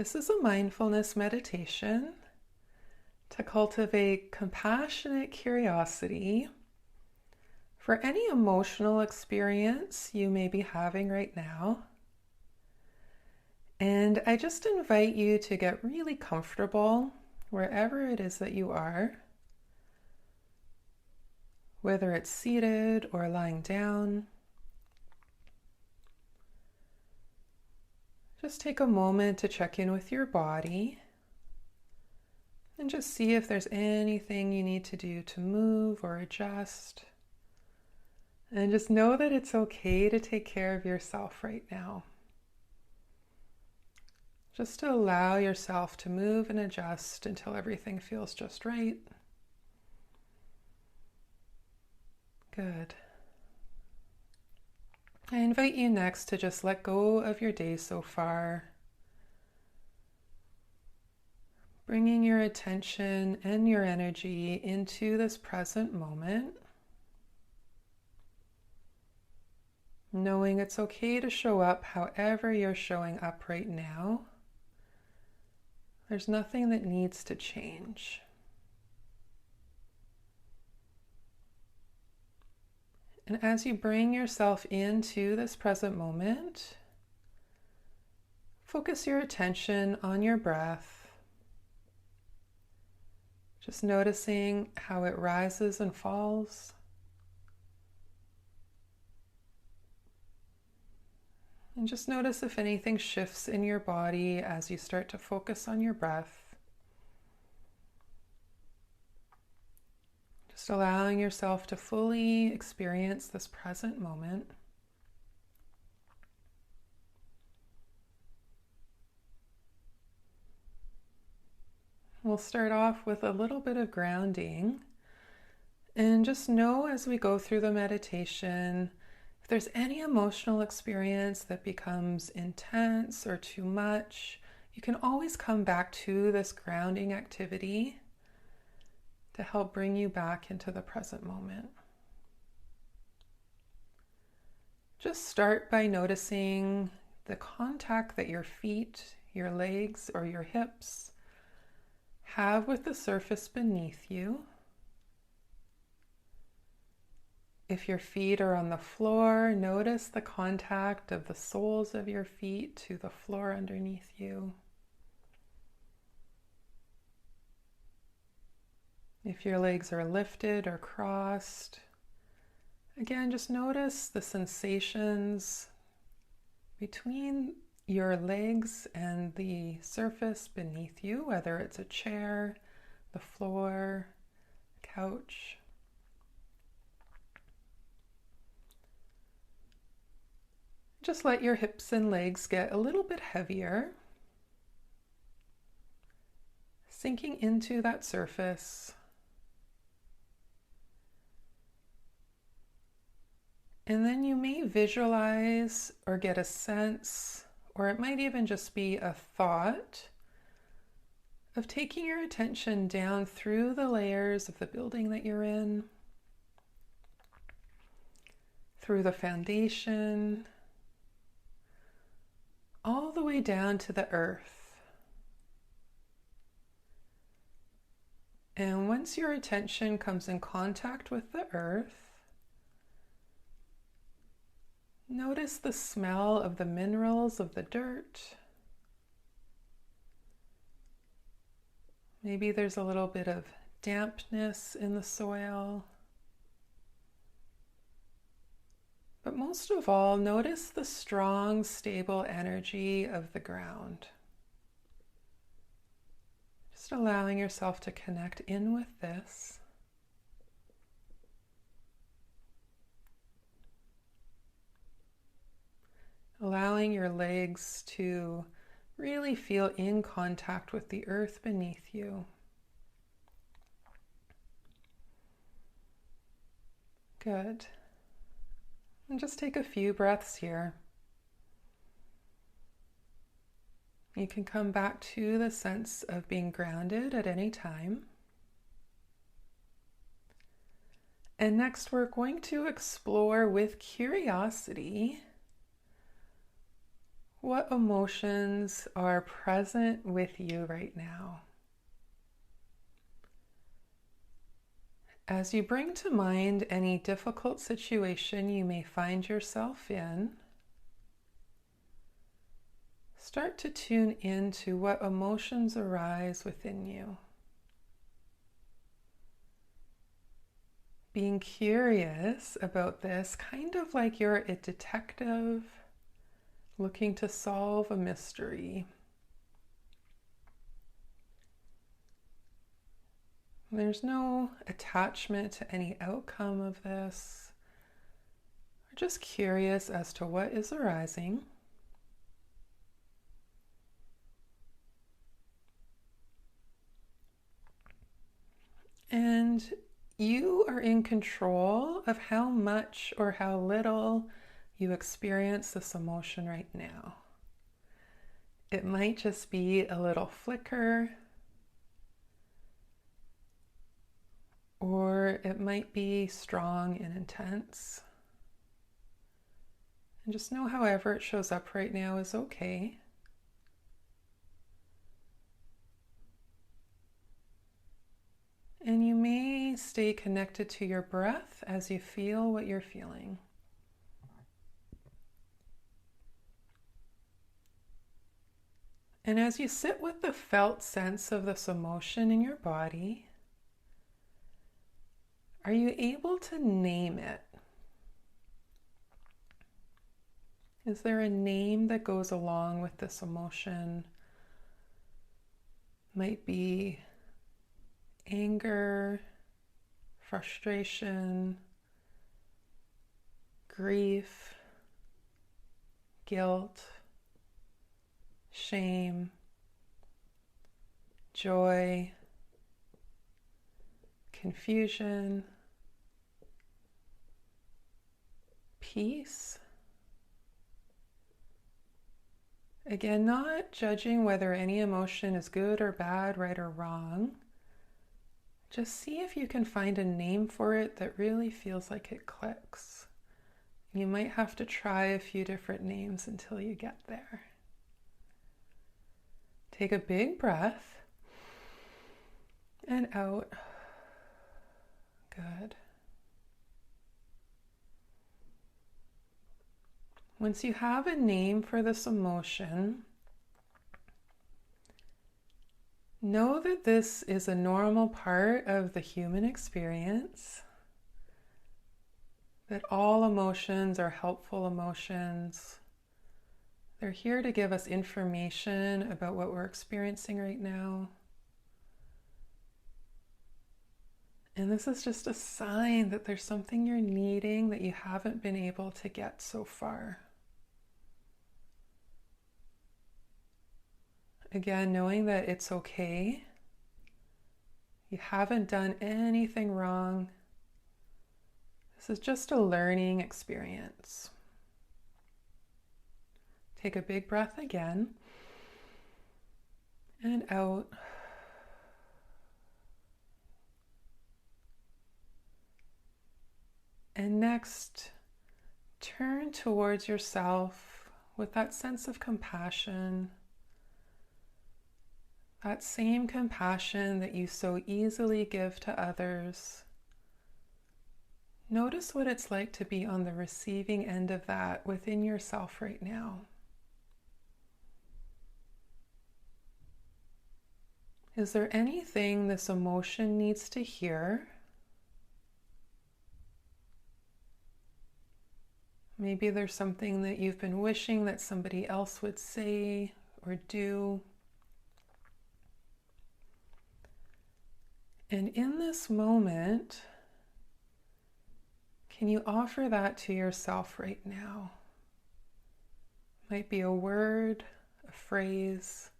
This is a mindfulness meditation to cultivate compassionate curiosity for any emotional experience you may be having right now. And I just invite you to get really comfortable wherever it is that you are, whether it's seated or lying down. Just take a moment to check in with your body and just see if there's anything you need to do to move or adjust. And just know that it's okay to take care of yourself right now. Just to allow yourself to move and adjust until everything feels just right. Good. I invite you next to just let go of your day so far, bringing your attention and your energy into this present moment, knowing it's okay to show up however you're showing up right now. There's nothing that needs to change. And as you bring yourself into this present moment, focus your attention on your breath, just noticing how it rises and falls. And just notice if anything shifts in your body as you start to focus on your breath. Just allowing yourself to fully experience this present moment. We'll start off with a little bit of grounding. And just know as we go through the meditation, if there's any emotional experience that becomes intense or too much, you can always come back to this grounding activity to help bring you back into the present moment. Just start by noticing the contact that your feet, your legs, or your hips have with the surface beneath you. If your feet are on the floor, notice the contact of the soles of your feet to the floor underneath you. If your legs are lifted or crossed, again, just notice the sensations between your legs and the surface beneath you, whether it's a chair, the floor, couch. Just let your hips and legs get a little bit heavier, sinking into that surface. And then you may visualize or get a sense, or it might even just be a thought, of taking your attention down through the layers of the building that you're in, through the foundation, all the way down to the earth. And once your attention comes in contact with the earth, notice the smell of the minerals of the dirt. Maybe there's a little bit of dampness in the soil. But most of all, notice the strong, stable energy of the ground. Just allowing yourself to connect in with this. Allowing your legs to really feel in contact with the earth beneath you. Good. And just take a few breaths here. You can come back to the sense of being grounded at any time. And next we're going to explore with curiosity what emotions are present with you right now. As you bring to mind any difficult situation you may find yourself in, start to tune into what emotions arise within you. Being curious about this, kind of like you're a detective looking to solve a mystery. There's no attachment to any outcome of this. We're just curious as to what is arising. And you are in control of how much or how little you experience this emotion right now. It might just be a little flicker, or it might be strong and intense. And just know however it shows up right now is okay. And you may stay connected to your breath as you feel what you're feeling. And as you sit with the felt sense of this emotion in your body, are you able to name it? Is there a name that goes along with this emotion? Might be anger, frustration, grief, guilt, shame, joy, confusion, peace. Again, not judging whether any emotion is good or bad, right or wrong. Just see if you can find a name for it that really feels like it clicks. You might have to try a few different names until you get there. Take a big breath and out. Good. Once you have a name for this emotion, know that this is a normal part of the human experience, that all emotions are helpful emotions. They're here to give us information about what we're experiencing right now. And this is just a sign that there's something you're needing that you haven't been able to get so far. Again, knowing that it's okay. You haven't done anything wrong. This is just a learning experience. Take a big breath again and out. And next, turn towards yourself with that sense of compassion, that same compassion that you so easily give to others. Notice what it's like to be on the receiving end of that within yourself right now. Is there anything this emotion needs to hear? Maybe there's something that you've been wishing that somebody else would say or do. And in this moment, can you offer that to yourself right now? Might be a word, a phrase.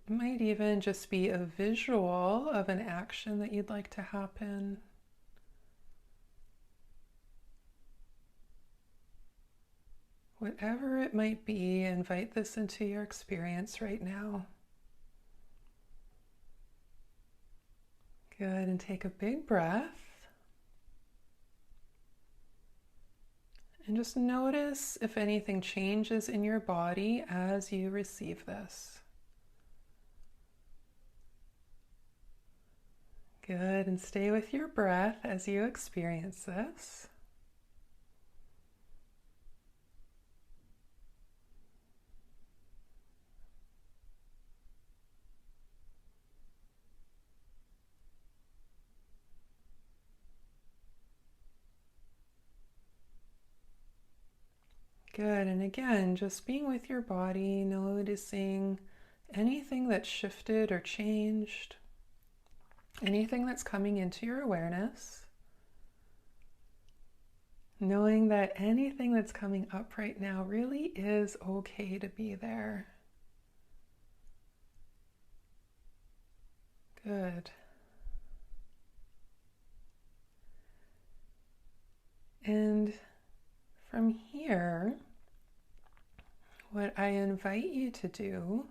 It might even just be a visual of an action that you'd like to happen. Whatever it might be, invite this into your experience right now. Good, and take a big breath. And just notice if anything changes in your body as you receive this. Good, and stay with your breath as you experience this. Good, and again, just being with your body, noticing anything that's shifted or changed, anything that's coming into your awareness, knowing that anything that's coming up right now really is okay to be there. Good. And from here, what I invite you to do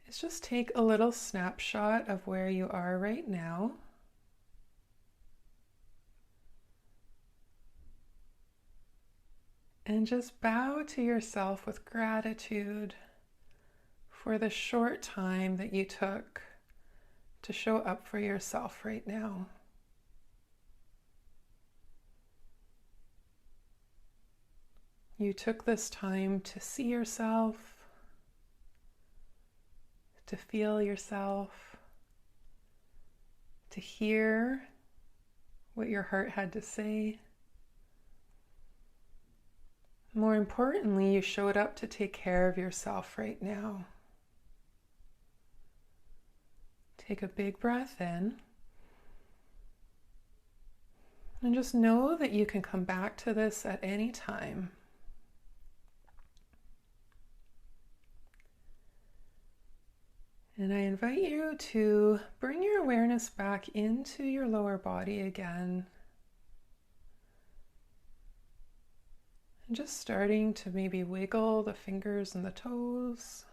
is just take a little snapshot of where you are right now. And just bow to yourself with gratitude for the short time that you took to show up for yourself right now. You took this time to see yourself, to feel yourself, to hear what your heart had to say. More importantly, you showed up to take care of yourself right now. Take a big breath in. And just know that you can come back to this at any time. And I invite you to bring your awareness back into your lower body again. And just starting to maybe wiggle the fingers and the toes.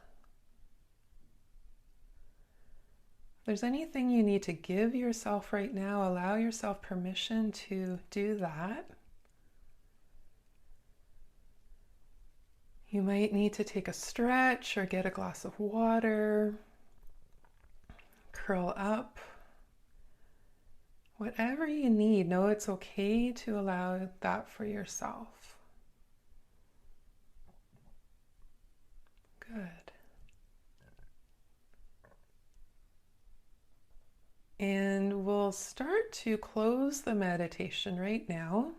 If there's anything you need to give yourself right now, allow yourself permission to do that. You might need to take a stretch or get a glass of water. Curl up. Whatever you need, know it's okay to allow that for yourself. Good. And we'll start to close the meditation right now.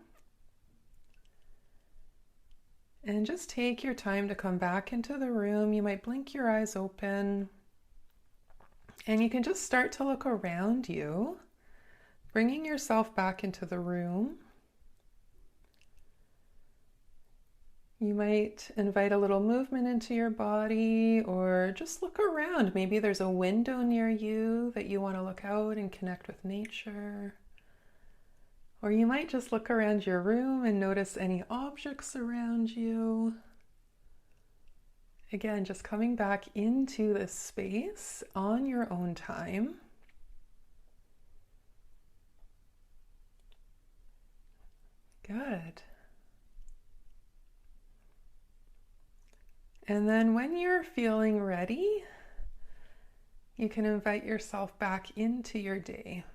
And just take your time to come back into the room. You might blink your eyes open. And you can just start to look around you, bringing yourself back into the room. You might invite a little movement into your body or just look around. Maybe there's a window near you that you want to look out and connect with nature. Or you might just look around your room and notice any objects around you. Again, just coming back into this space on your own time. Good. And then when you're feeling ready, you can invite yourself back into your day.